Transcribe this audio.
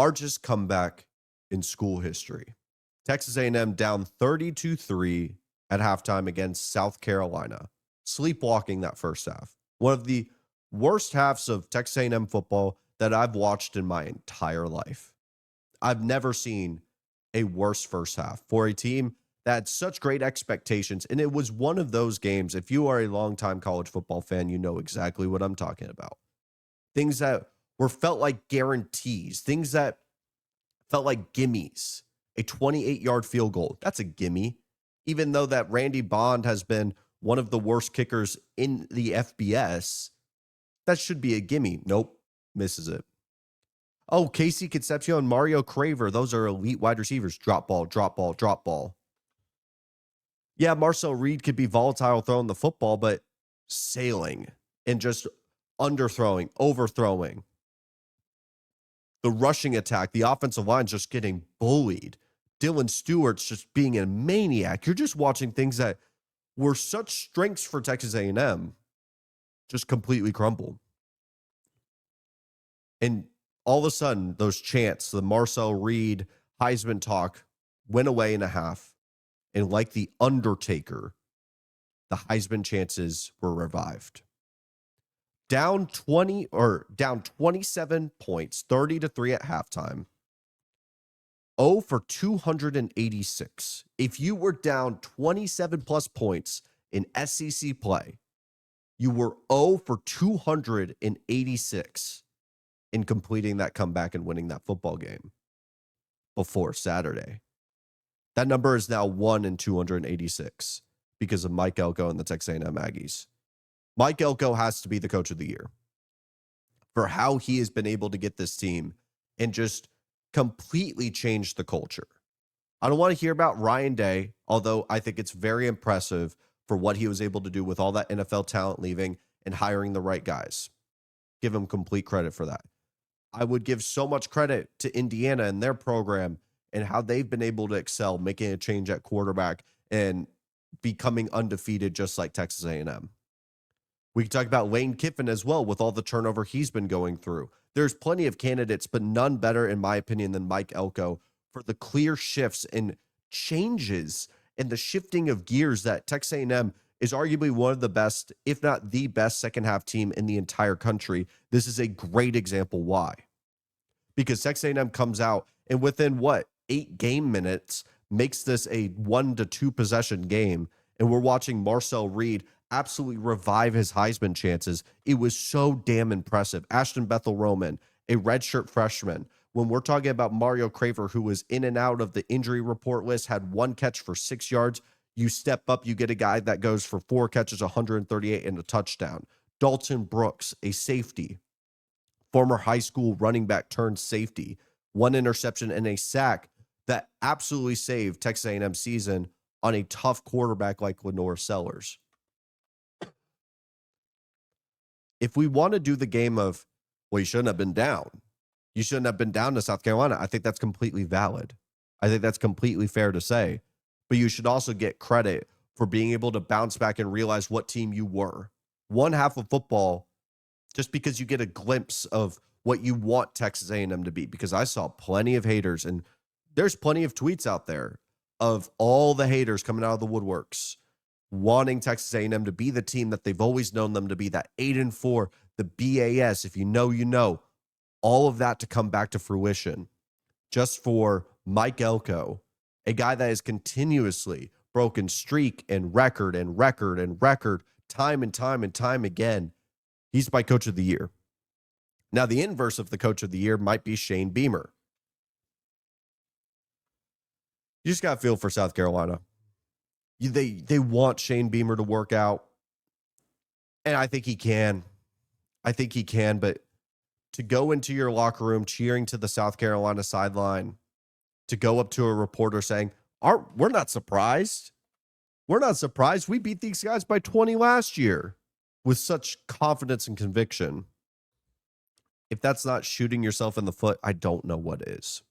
largest comeback in school history. Texas A&M down 32-3 at halftime against South Carolina, sleepwalking that first half. One of the worst halves of Texas A&M football that I've watched in my entire life. I've never seen a worse first half for a team that had such great expectations. And it was one of those games, if you are a longtime college football fan, you know exactly what I'm talking about. Things that were felt like guarantees, things that felt like gimmies. A 28-yard field goal, that's a gimme. Even though that Randy Bond has been one of the worst kickers in the FBS, that should be a gimme. Nope, misses it. Oh, Casey Concepcion and Mario Craver, those are elite wide receivers. Drop ball, drop ball, drop ball. Yeah, Marcel Reed could be volatile throwing the football, but sailing and just underthrowing, overthrowing. The rushing attack, the offensive line just getting bullied. Dylan Stewart's just being a maniac. You're just watching things that were such strengths for Texas A&M just completely crumble. And all of a sudden, those chants, the Marcel Reed Heisman talk went away in a half. And like the Undertaker, the Heisman chances were revived. Down 27 points, 30-3 at halftime. 0 for 286. If you were down 27 plus points in SEC play, you were 0 for 286 in completing that comeback and winning that football game before Saturday. That number is now 1 in 286 because of Mike Elko and the Texas A&M Aggies. Mike Elko has to be the coach of the year for how he has been able to get this team and just completely change the culture. I don't want to hear about Ryan Day, although I think it's very impressive for what he was able to do with all that NFL talent leaving and hiring the right guys. Give him complete credit for that. I would give so much credit to Indiana and their program and how they've been able to excel, making a change at quarterback and becoming undefeated just like Texas A&M. We can talk about Lane Kiffin as well with all the turnover he's been going through. There's plenty of candidates, but none better, in my opinion, than Mike Elko for the clear shifts and changes and the shifting of gears that Texas A&M is arguably one of the best, if not the best, second half team in the entire country. This is a great example why. Because Texas A&M comes out and within 8 game minutes makes this a 1 to 2 possession game, and we're watching Marcel Reed absolutely revive his Heisman chances. It was so damn impressive. Ashton Bethel-Roman, a redshirt freshman. When we're talking about Mario Craver, who was in and out of the injury report list, had 1 catch for 6 yards. You step up, you get a guy that goes for 4 catches, 138, and a touchdown. Dalton Brooks, a safety, former high school running back turned safety, 1 interception and a sack that absolutely saved Texas A&M season on a tough quarterback like Lenore Sellers. If we want to do the game of, well, you shouldn't have been down. You shouldn't have been down to South Carolina. I think that's completely valid. I think that's completely fair to say. But you should also get credit for being able to bounce back and realize what team you were. One half of football, just because you get a glimpse of what you want Texas A&M to be. Because I saw plenty of haters, and there's plenty of tweets out there of all the haters coming out of the woodworks wanting Texas A&M to be the team that they've always known them to be, that 8-4, the BAS, if you know, you know, all of that to come back to fruition just for Mike Elko, a guy that has continuously broken streak and record and record and record time and time and time again. He's my coach of the year. Now, the inverse of the coach of the year might be Shane Beamer. You just got to feel for South Carolina. They want Shane Beamer to work out, and I think he can. But to go into your locker room cheering to the South Carolina sideline, to go up to a reporter saying, we're not surprised. We're not surprised. We beat these guys by 20 last year with such confidence and conviction. If that's not shooting yourself in the foot, I don't know what is.